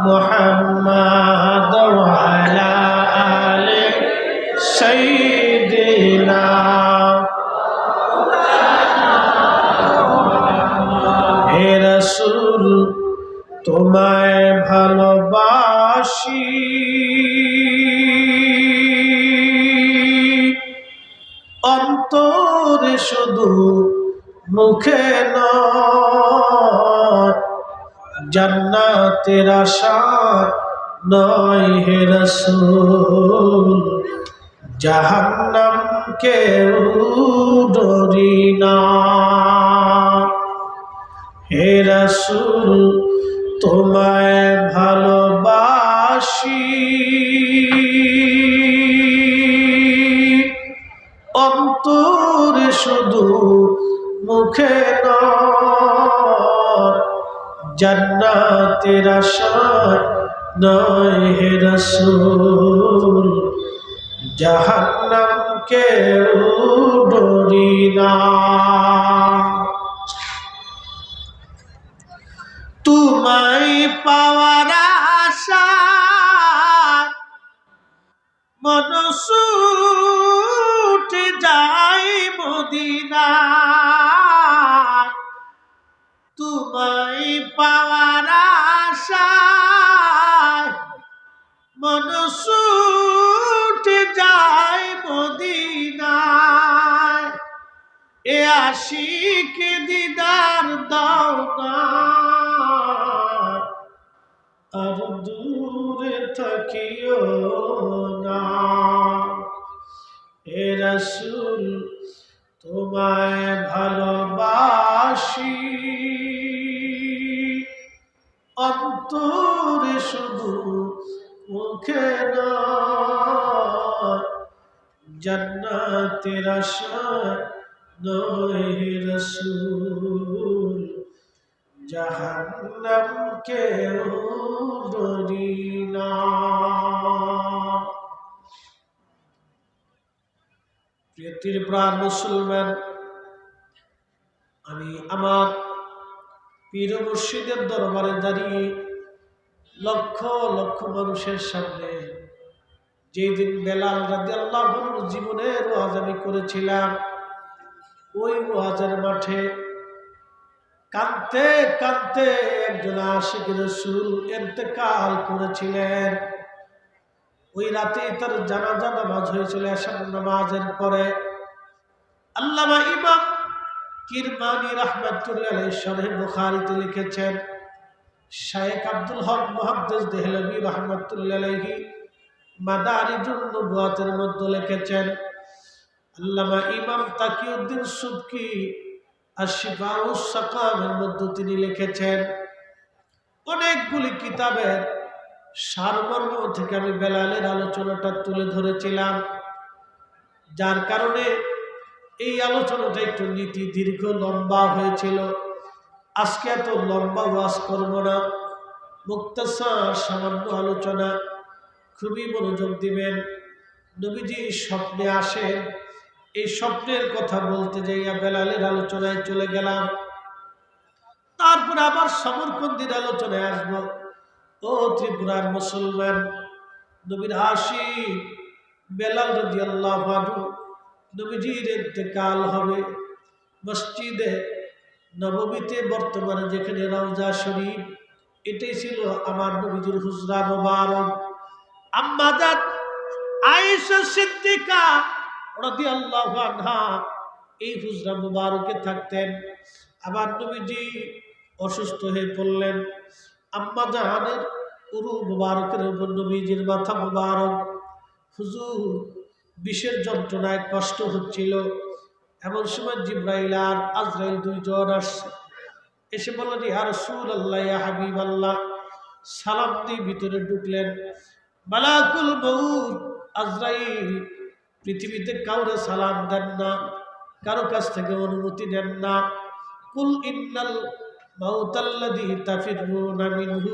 মুহাম্মাদ ওয়া আলা আলি সাইয়্যিদিনা। হে রাসূল তোমায় ভালোবাসি, অন্তরে শুধু মুখে নয়, জান্নাতের আশা নয় হে রাসূল, জাহান্নামকে ডরি না। হে রাসূল তোমায় ভালোবাসি, অন্তরে শুধু মুখে নয়, জান্নাতের আশা নয় হে রাসূল, জাহান্নামকে ডরি না। তোমায় পাওয়ার আশায় মন ছুটে যায় মদিনায়, তোমায় পাওয়ার আশায় মন ছুটে যায় মদিনায়, এ আশিক দিদার দাও না, আর দূরে থাকিও না। হে রাসূল তোমায় ভালোবাসি, অন্তরে শুধু মুখে নয়, জান্নাতের আশা নয় হে রাসূল, জাহান্নামকে ডরি না। প্রিয় প্রাণ মুসলমান, আমি আমার পীর মুর্শিদের দরবারে দাঁড়িয়ে লক্ষ লক্ষ মানুষের সামনে যেই দিন বেলাল রাদিয়াল্লাহু আনহুর জীবনের ওয়াজ আমি করেছিলাম, ওই ওয়াজের মাঠে কাঁদতে কাঁদতে একজন আশিক রাসূল ইন্তেকাল করেছিলেন। ওই রাতে তার জানাজা নামাজ হয়েছিল এশার নামাজের পরে। আল্লামা ইমাম কিরমানি রাহমাতুল্লাহ আলাইহি শরহ বুখারীতে লিখেছেন, শায়েখ আব্দুল হক মুহাদ্দিস দেহলভী রাহমাতুল্লাহ আলাইহি মাদারিজুন নবুওয়াতের মধ্যে লিখেছেন, আল্লামা ইমাম তাকিউদ্দিন সুবকি আশ-শিফাউস সাকামের মধ্যে তিনি লিখেছেন। অনেকগুলি কিতাবের সারমর্ম থেকে আমি বেলালের আলোচনাটা তুলে ধরেছিলাম, যার কারণে এই আলোচনাটা একটু নীতি দীর্ঘ লম্বা হয়েছিল। আজকে এত লম্বা ওয়াজ করব না, মুক্তাসার সামান্য আলোচনা, খুবই মনোযোগ দিবেন। নবীজি স্বপ্নে আসেন, এই স্বপ্নের কথা বলতে যাইয়া বেলালের আলোচনায় চলে গেলাম। তারপরে আবার সমরকন্দির আলোচনায় আসব। ও ত্রিপুরার মুসলমান, নবীর আশিক বেলাল রাদিয়াল্লাহু আনহু, নবীজির ইন্তেকাল হবে মসজিদে নববীতে, বর্তমানে যেখানে রওজা শরীফ, এটাই ছিল আমার নবীজির হুজরা মোবারক। আম্মা জান আয়েশা সিদ্দিকা রাদিয়াল্লাহু আনহা এই হুজরা মোবারকে থাকতেন। আবার নবীজি অসুস্থ হয়ে পড়লেন, আম্মা জানের উরু মোবারকের উপর নবীজির মাথা মোবারক হুজুর বিষের যন্ত্রণায় কষ্ট হচ্ছিল। এমন সময় জিবরাইল আর আজরাইল দুইজন আসছে, এসে বললেন, ইয়া রাসূলুল্লাহ, ইয়া হাবিবাল্লাহ, সালাম দিয়ে ভিতরে ঢুকলেন। মালাকুল মউত আজরাইল পৃথিবীতে কাউরে সালাম দেন না, কারো কাছ থেকে অনুমতি নেন না। কুল ইন্নাল মাউতাল্লাযী তাফিরুনা মিনহু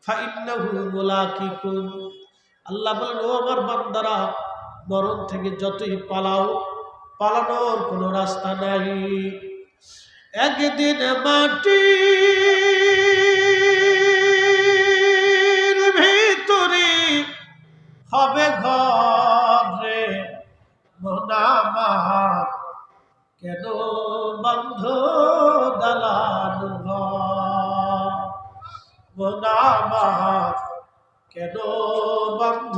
ফাইন্নাহু মুলাকিকুম। আল্লাহ বলেন, ও আমার বান্দারা, মরণ থেকে যতই পালাও, পালানোর কোনো রাস্তা নাই। একদিন মাটি আমার, কেন বন্ধ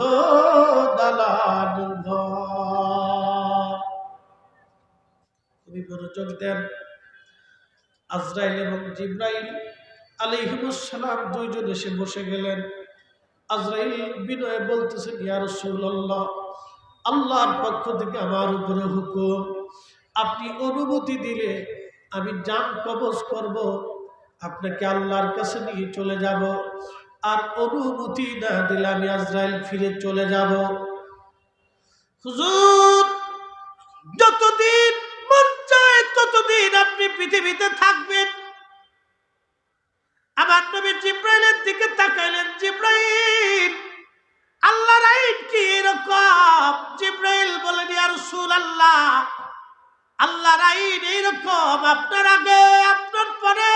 দালান ঘর। তুমি মনোযোগ দেন। আজরাইল এবং জিবরাইল আলাইহিস সালাম দুইজন এসে বসে গেলেন। আজরাইল বিনয়ে বলতেছেন, ইয়া রাসূলুল্লাহ, আল্লাহর পক্ষ থেকে আমার উপরে হুকুম, আপনি অনুমতি দিলে আমি জান কবজ করব, আপনাকে আল্লাহর কাছে নিয়ে চলে যাব, আর অনুমতি না দিলে আমি আজরাইল ফিরে চলে যাব। হুজুর, যতদিন মন চায় ততদিন আপনি পৃথিবীতে থাকবেন। আমার নবী জিবরাইলের দিকে তাকাইলেন। জিবরাইল, আল্লাহর আইন কি এরকম? জিবরাইল বলেন, ইয়া রাসূলুল্লাহ, আল্লাহর আইন এইরকম, আপনার আগে আপনার পরে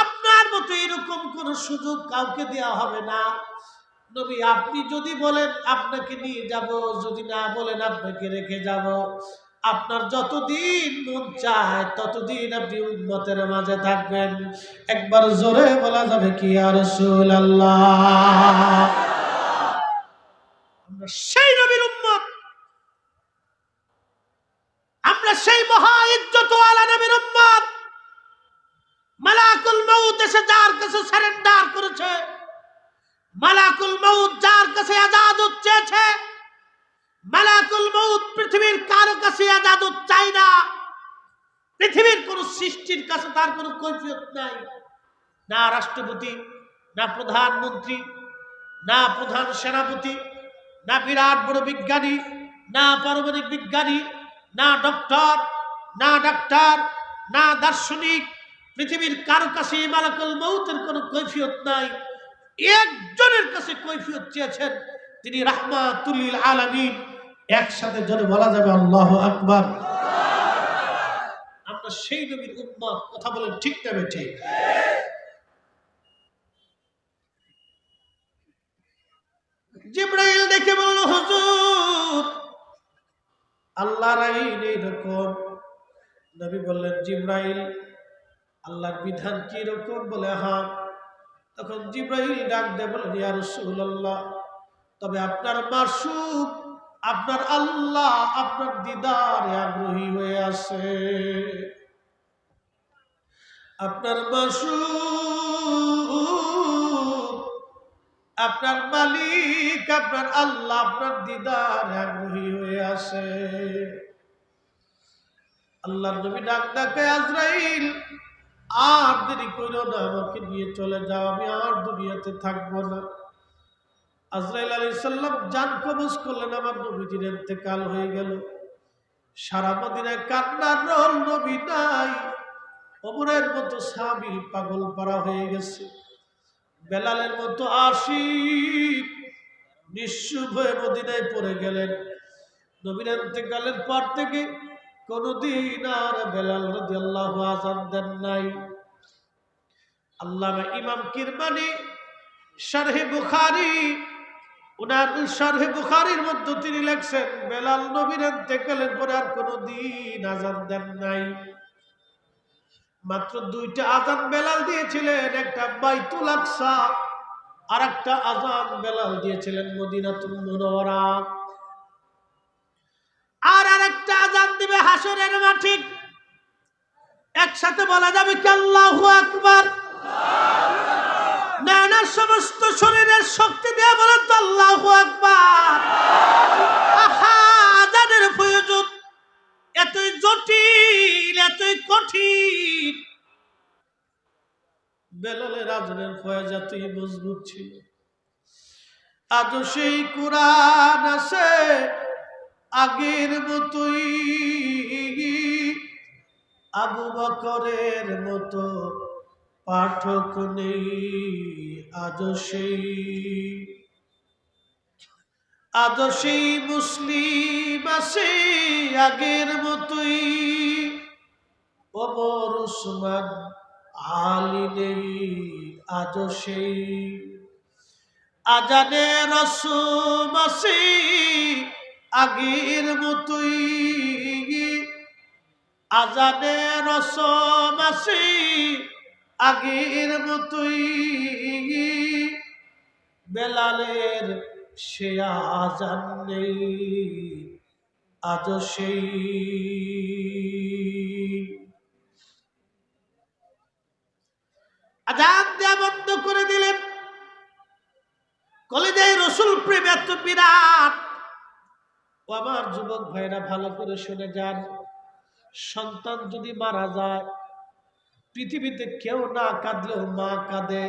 আপনার মতো এরকম কোন সুযোগ কাউকে দেওয়া হবে না। নবী, আপনি যদি বলেন আপনাকে নিয়ে যাব, যদি না বলেন আপনাকে রেখে যাব। আপনার যতদিন মন চায় ততদিন আপনি উম্মতের মাঝে থাকবেন। একবার জোরে বলা যাবে কি, ইয়া রাসূলুল্লাহ? আমরা সেই নবীর উম্মত, আমরা সেই মহা ইজ্জতওয়ালা নবীর উম্মত। মালাকুল মউত এসে যার কাছে সারেন্ডার করেছে, মালাকুল মউত যার কাছে ইজাজত চেয়েছে, মালাকুল মউত পৃথিবীর কারো কাছে ইজাজত চায় না। পৃথিবীর কোন সৃষ্টির কাছে তার কোনো কৈফিয়ত নাই। না রাষ্ট্রপতি, না প্রধানমন্ত্রী, না প্রধান সেনাপতি, না বিরাট বড় বিজ্ঞানী, না পারমাণবিক বিজ্ঞানী, না ডক্টর, না ডাক্তার, না দার্শনিক, পৃথিবীর কারো কাছে মালাকুল মউতের কোনো কৈফিয়ত নাই। একজনের কাছে কৈফিয়ত চেয়েছেন, তিনি রাহমাতুল লিল আলামিন। একসাথে জোরে বলা যাবে আল্লাহু আকবার। আমরা সেই নবীর উম্মত। কথা বলেন ঠিক না ঠিক? জিবরাইল দেখে বলল, হুজুর, আল্লাহর আইন এইরকম। নবী বললেন, জিবরাইল, আল্লাহর বিধান কি রকম? বলে, হ্যাঁ। তখন জিবরাইল ডাক দিয়ে বলেন, ইয়া রাসূলুল্লাহ, তবে আপনার মাসুক, আপনার আল্লাহ আপনার দিদারে আগ্রহী হয়ে আছে। আপনার মাসুক, আপনার মালিক, আপনার আল্লাহ আপনার দিদারে আগ্রহী হয়ে আছে। আল্লাহর নবী ডাক ডাকে, আজরাইল, আর দেরি করো না, আমাকে নিয়ে চলে যাও, আমি আর দুনিয়াতে থাকবো না। আজরাইল আলাইহিস সালাম জান কবজ করলেন। আমার নবীজির ইন্তেকাল হয়ে গেল। সারা মদিনায় কান্নার রোল, নবী নাই। ওমরের মতো সাহাবী পাগল পারা হয়ে গেছে। বেলালের মতো আশিক নিঃশুভ হয়ে মদিনায় পড়ে গেলেন। নবীর ইন্তেকালের পর থেকে কোনদিন আর বেলাল রাদিয়াল্লাহু আযান দেন নাই। আল্লামা ইমাম কিরমানি শারহে বুখারী, উনার শারহে বুখারীর মধ্যে তিনি লেখছেন, বেলাল নবীর ইন্তেকালের পরে আর কোনদিন আযান দেন নাই। মাত্র দুইটা আযান বেলাল দিয়েছিলেন, একটা বাইতুল আকসা, আর একটা আযান বেলাল দিয়েছিলেন মদিনাতুল মুনাওয়ারা, আর আরেকটা আযান দিবে হাসরের মাঠে। একসাথে বলা যাবে কি আল্লাহু আকবার? না না, সমস্ত শরীরের শক্তি দিয়ে বলেন তো আল্লাহু আকবার। আহা, আযানের প্রয়োজন এতই জটিল, এতই কঠিন। বেলালের আযানের ফয়েজ এতই মজবুত ছিল। আজও সেই কুরআন আছে আগের মতোই, আবু বকরের মতো পাঠক নেই আজও সেই মুসলিম আছে আগের মতোই, ওমর উসমান আলী নেই আজও সেই। আজানে রসুম আছে আগের মতোই, আজানে রসম আছে আগের মতোই বেলালের সে আজান নেই, আজ সেই আজান দেয়া বন্ধ করে দিলেন। কলেজায় রসুল প্রেম এত বিরাট। ও আমার যুবক ভাইরা ভালো করে শুনে যান, সন্তান যদি মারা যায় পৃথিবীতে কেউ না কাঁদলেও মা কাঁদে।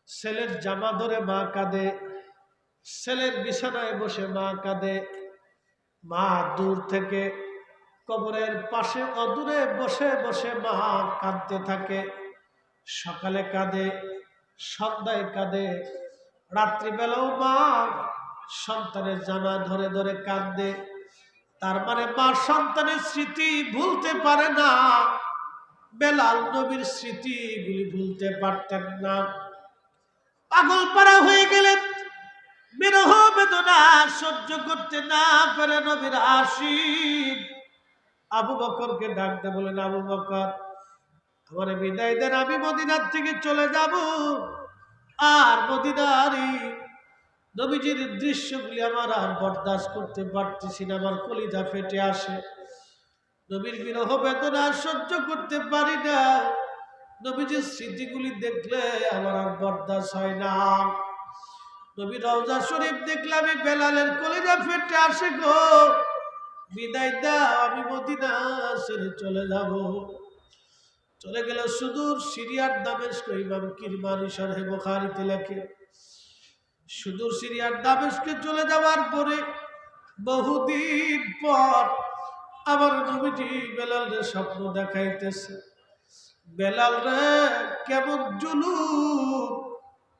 ছেলের জামা ধরে মা কাঁদে, ছেলের বিছানায় বসে মা কাঁদে। মা দূর থেকে কবরের পাশে অদূরে বসে বসে মা কাঁদতে থাকে। সকালে কাঁদে, সন্ধ্যায় কাঁদে, রাত্রিবেলাও মা সন্তানের জামা ধরে ধরে কাঁদে। তার মানে মা সন্তানের স্মৃতি ভুলতে পারে না। বেলাল নবীর স্মৃতিগুলি ভুলতে পারতেন না। পাগল পারা হয়ে গেলেন, বিরহ বেদনা সহ্য করতে না পারে নবীর আশিক আবু বকরকে ডাকতে বলেন, আবু বকর আমার বিদায় দেন, আমি মদিনার থেকে চলে যাব। আর মদিনারই নবীজির দৃশ্যগুলি আমার আর বরদাস্ত করতে পারতেছি না, আমার কলিজা ফেটে আসে। নবীর বিরহ বেদনা সহ্য করতে পারি না, নবীজির স্মৃতিগুলি দেখলে আমার আর বরদাস্ত হয় না। নবীর রওজা শরীফ দেখলে আমি বেলালের কলিজা ফেটে আসে গো। বিদায় দাও, আমি মদিনা ছেড়ে চলে যাব। চলে গেল সুদূর সিরিয়ার দামেস্ক। ইমাম কিরমানি শরহে বুখারীতে লেখে, সুদূর সিরিয়ার দামেস্কে চলে যাওয়ার পরে বহুদিন পর আমার নবীজি বেলালের স্বপ্ন দেখাইতেছে। বেলাল রে, কেমন জুলুম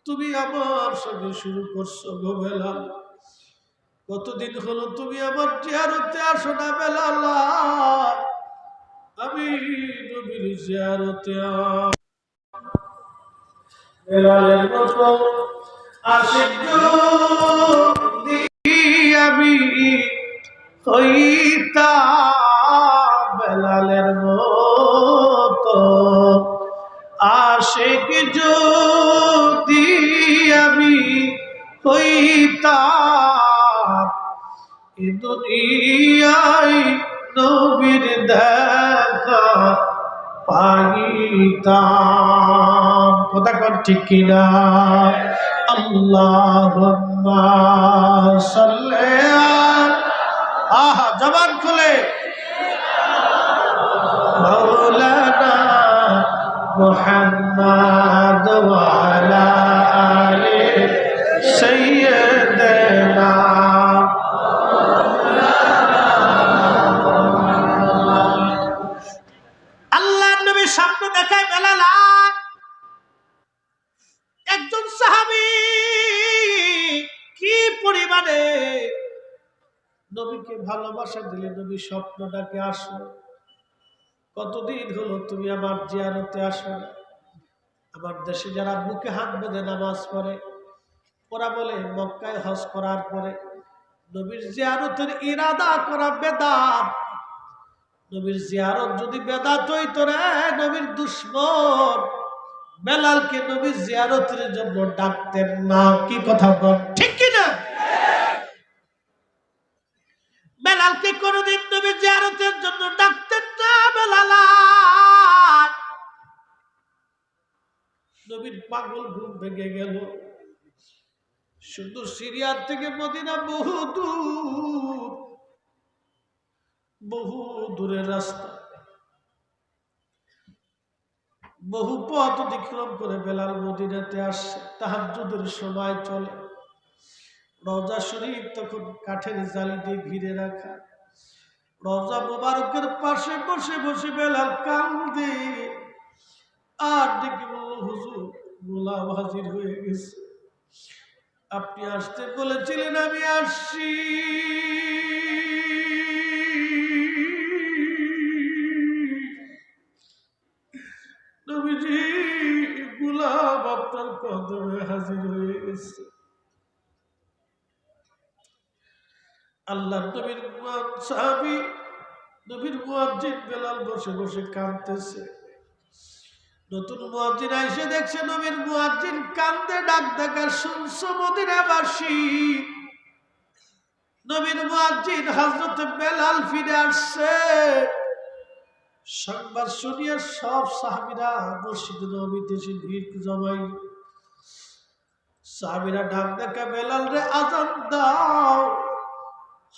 তুমি আমার সঙ্গে শুরু করছো গো বেলাল। কতদিন হলো তুমি আমার জিয়ারতে আসো না বেলাল। আমি নবীর জিয়ারতে বেলালের মতো আশিক যদি আমি হইতাম, বেলালের মতো আশিক যদি আমি হইতাম, এ দুনিয়ায় নবীর দেখা পাইতাম। কথা কন ঠিক কিনা? আল্লাহুম্মা সাল্লি আহা জবান খুলে মাওলানা মুহাম্মদ ওয়া আলা আলি সাইয়্যিদিনা। আল্লাহর নবী স্বপ্ন দেখায় বেলাল একজন সাহাবী কি পরিমাণে নবীকে ভালোবাসা দিলে নবী স্বপ্নটাকে আসো, কতদিন হলো তুমি আমার জিয়ারতে আসো না। আমার দেশে যারা বুকে হাত বেঁধে নামাজ পড়ে ওরা বলে মক্কায় হজ করার পরে নবীর জিয়ারতের ইরাদা করা বেদাত। নবীর জিয়ারত যদি বেদাত হইতো রে, নবীর দুশমন বেলালকে নবীর জিয়ারতের জন্য ডাকতেন না। কি কথা বল ঠিক কিনা? বেলালকে কোনদিন নবীর জিয়ারতের জন্য ডাকতেন না। বেলাল নবীর পাগল ঘুম ভেঙে গেল। শুধু সিরিয়ার থেকে মদিনা বহু দূর, বহু দূরের রাস্তা, বহু পথ অতিক্রম করে বেলাল মদিনাতে আসছে। তাহাজ্জুদের সময় চলে। রওজা শরীফ তখন কাঠের জালি দিয়ে ঘিরে রাখা। রওজা মুবারকের পাশে বসে বসে বেলাল কান্দে আর দেখে বলল, হুজুর গোলাম হাজির হয়ে গেছে, আপনি আসতে বলেছিলেন, আমি আসছি। নবীজি গোলাম আপনার কদমে হাজির হয়ে গেছে। আল্লাহ নবীর সাহাবী নবীর মুয়াজ্জিন বেলাল বসে বসে কাঁদতেছে। নতুন মুয়াজ্জিন এসে দেখছে নবীর মুয়াজ্জিন কান্দে ডাক ডাকা শুনছো মদিনাবাসী, নবীর মুয়াজ্জিন হযরত বেলাল ফিরে আসছে। সংবাদ শুনিয়ে সব সাহাবীরা মসজিদে নববীতে এসে ভিড় জমাই। সাহাবীরা ডাক ডাকা বেলাল রে আযান দাও।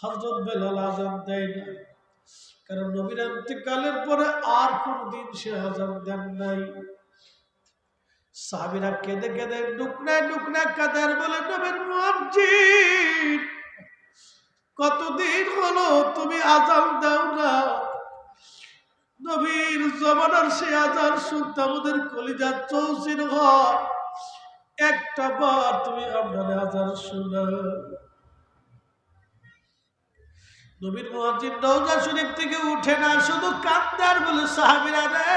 হযরত বেলাল আযান দেয় না, কারণ নবীর ইন্তেকালের পরে আর কোনদিন সে আযান দেন নাই। সাহাবীরা কেঁদে কেঁদে ডুকরায় ডুকরায় কাঁদে আর বলে নবীর মুয়াজ্জিন কতদিন হলো তুমি আযান দাও না, নবীর জমানার সে আযান শুনতে আমাদের কলিজা চৌচির হয়, একটা বার তুমি আপনার আযান শোনা। নবীর মুয়াজ্জিন রওজা শরীফ থেকে উঠে না, শুধু কাঁদে আর বলে সাহাবীরা রে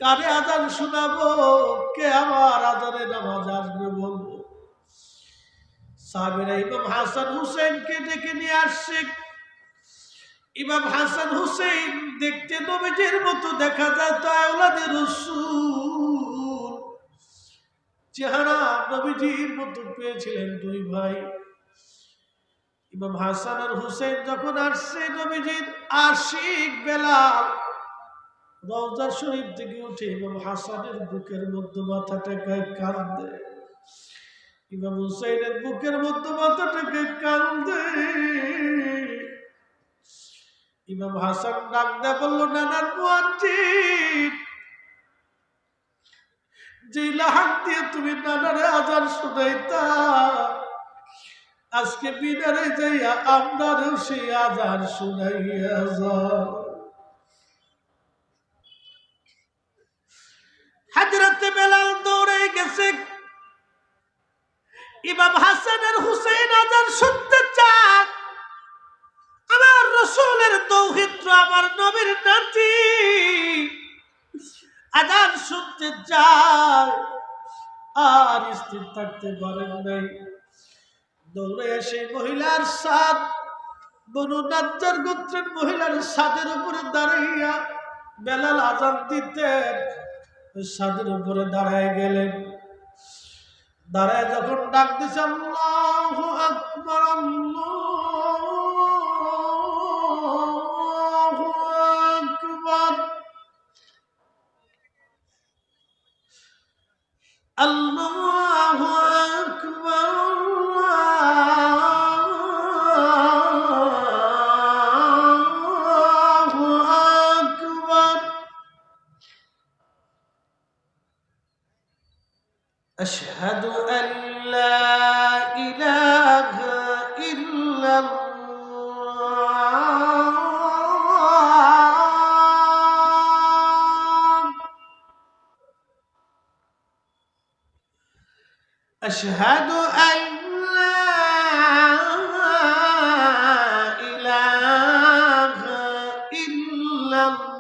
কারে আযান শোনাবো, কে আমার আযানে নামাজ আসবে বলবো। সাহাবীরা ইমাম হাসান হুসেনকে ডেকে নিয়ে আসছে। ইমাম হাসান হুসেন দেখতে নবীজির মতো দেখা যায়, তো আওলাদে রাসূল চেহারা নবীজির মতো পেয়েছিলেন দুই ভাই। ইমাম হাসান আর হুসেন যখন আসছে, নবীজির আশিক বেলাল রওজা শরীফ থেকে উঠে ইমাম হাসানের বুকের মধ্যে মাথাটাকে কাঁদে, ইমাম হুসাইনের বুকের মধ্যে মাথাটাকে কাঁদে। ইমাম হাসান ডাক দিয়ে বলল নানার মুয়াজ্জিন, যে লাহান দিয়ে তুমি নানারে আযান শুনাইতা, আজকে বিনারে যাইয়া আপনারও সেই আযান শুনাইয়া যাও। হযরত বেলাল দৌড়ে গেছে। ইমাম হাসান আর হুসাইন আযান শুনতে চান, আমার রাসূলের দৌহিত্র, আমার নবীর নাতি আযান শুনতে চায়, আর স্থির থাকতে পারেন নাই। দৌড়ে এসে মহিলার সাদ, বনু নাজ্জার গোত্রের মহিলার সাদের উপরে দাঁড়াইয়া বেলাল আযান দিতেন, সাদের উপরে দাঁড়ায় গেলেন। দাঁড়ায় যখন ডাক দিছে আল্লাহু আকবার আল্লাহু আকবার আল্লাহু আকবার আল্লাহু আকবার আশহাদু আল্লা ইলাহা ইল্লাল্লাহ আশহাদু আল্লা ইলাহা ইল্লাল্লাহ।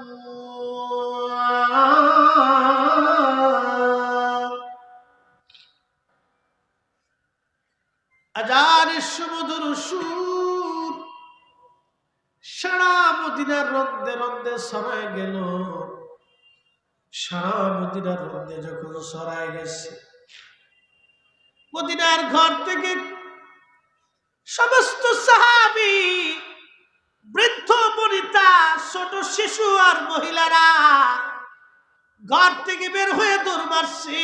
আযানের সুমধুর সুর সারা মদিনার রন্দে রন্দে ছড়ায় গেল। সারা মদিনার রন্দে যখন ছড়ায় গেছে, মদিনার ঘর থেকে সমস্ত সাহাবী, বৃদ্ধ বনিতা, ছোট শিশু আর মহিলারা ঘর থেকে বের হয়ে দৌড় মারছে।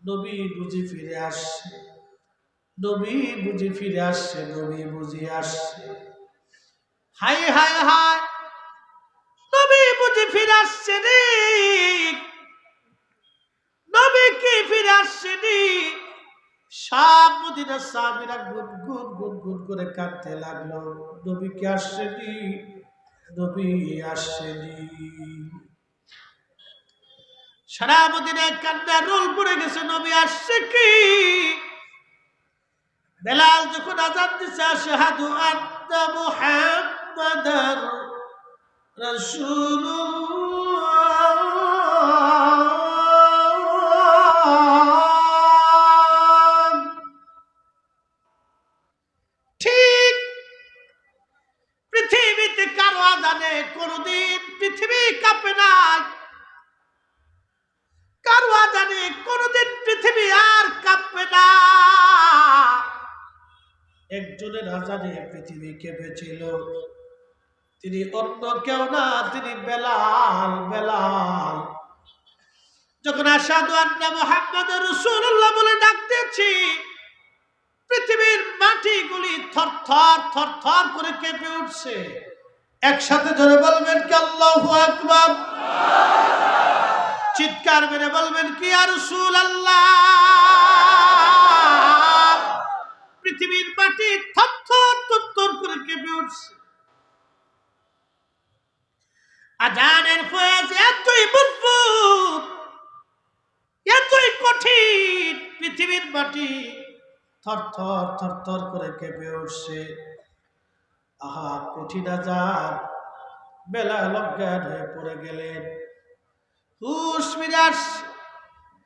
নবী বুঝি ফিরে আসছে, নবী বুঝি ফিরে আসছে, নবী বুঝি আসছে। হায় হায় হায়, নবী বুঝি ফিরে আসছে রে, নবী কি ফিরে আসছে রে। সব মদিনার সাহাবীরা গুন গুন গুন গুন করে কাঁদতে লাগলো, নবী কি আসছেনি, নবী আসছেনি। সারা মদিনায় কান্নার রোল পড়ে গেছে, নবী আসছে কি। বেলাল যখন আযান দিছে আশহাদু আন্না মুহাম্মাদার রাসূলুল্লাহ, ঠিক পৃথিবীতে কারো আযানে কোনদিন পৃথিবী কাঁপে নাই, সুরের আজানে পৃথিবী কেঁপেছিল। তিনি অন্য কেউ না, তিনি বেলাল। বেলাল যখন আশহাদু আন্না মুহাম্মাদুর রাসূলুল্লাহ বলে ডাকতেছি, পৃথিবীর মাটিগুলি থরথর থরথর করে কেঁপে উঠছে। একসাথে জোরে বলবেন কি আল্লাহু আকবার, চিৎকার মেরে বলবেন কি ইয়া রাসূলুল্লাহ। পৃথিবীর মাটি থরথর থরথর করে কেঁপে উঠছে। আজানের ফয়েজ এতই মজবুত, এতই কঠিন, পৃথিবীর মাটি থরথর থরথর করে কেঁপে উঠছে। আহা, কঠিন আজান। বেলাল অজ্ঞান হয়ে পড়ে গেলেন। হুশ ফিরে আসছে।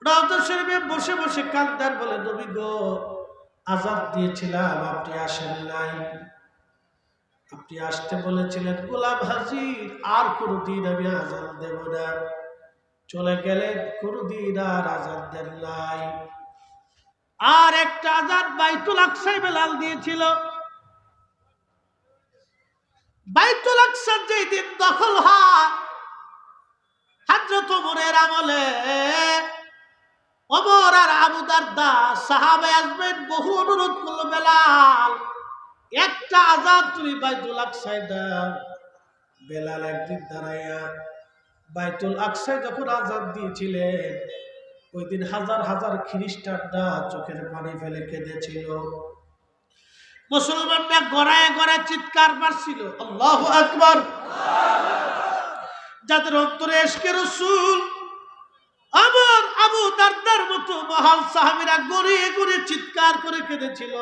রওজা শরীফে বসে বসে কান্দার, বলে নবী গো, আজান দিয়েছিলাম, আপনি আসেন নাই। আপনি আসতে বলেছিলেন গোলাম হাজির, আর কোনদিন আমি আজান দেব না। চলে গেলেন, কোনদিন আর আজান দেন নাই। আর একটা আজান বাইতুল আকসায় বেলাল দিয়েছিল। বাইতুল আকসা যেই দিন দখল হয়, হযরত ওমরের আমলে ওমর আর আবু দারদা সাহাবা আসবেন, বহু অনুরোধ করলো, বেলাল একটা আজান তুমি বাইতুল আকসায় দাও। বেলাল একদিন দাঁড়াইয়া বাইতুল আকসায় যখন আজান দিয়েছিলেন, ওই দিন হাজার হাজার খ্রিস্টানরা চোখের পানি ফেলে কেঁদেছিল। মুসলমানরা গড়ায় গড়ায় চিৎকার মারছিল, আল্লাহু আকবার। যাদের অন্তরে ইশকে রাসূল, আমার আবু দারদার মতো মহান সাহাবীরা গড়িয়ে গড়িয়ে চিৎকার করে কেঁদেছিল।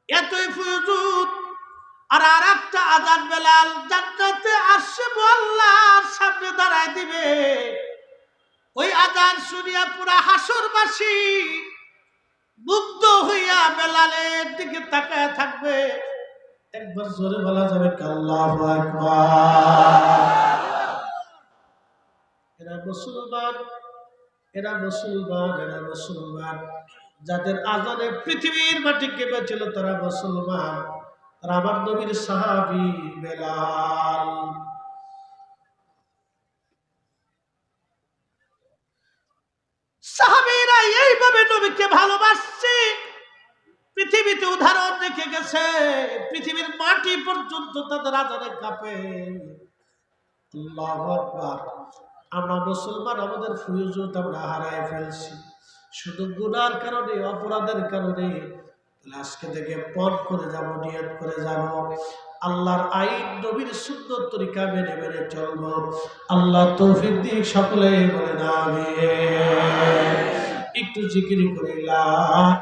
এতই ফয়জুদ। আর আরেকটা আজান বেলাল জান্নাতে আসছে, আল্লাহর সামনে দাঁড়ায় দিবে। ওই আজান শুনিয়া পুরা হাসরবাসী মুগ্ধ হইয়া বেলালের দিকে তাকায় থাকবে। একবার জোরে বলা যাবে আল্লাহু আকবার। এরা মুসলমান, এরা মুসলমান, এরা মুসলমান। যাদের আজানে পৃথিবীর মাটি কেঁপেছিল তারা মুসলমান। আর আমার নবীর সাহাবী বেলাল। সাহাবীরা এইভাবে নবীকে ভালোবাসছে, পৃথিবীতে উদাহরণ রেখে গেছে। পৃথিবীর মাটি পর্যন্ত তাদের আজানে কাঁপে। আল্লাহু আকবার। আমরা মুসলমান, আমাদের ফয়জুত আমরা হারায় ফেলছি শুধু গুনার কারণে, অপরাধের কারণে। আজকে থেকে পণ করে যাব, নিয়ত করে যাব, আল্লাহর আইন নবীর সুন্নাত তরিকা মেনে মেনে চলবো। আল্লাহ তৌফিক দিয়ে সকলে বলেন আমিন। একটু জিকির করিলা।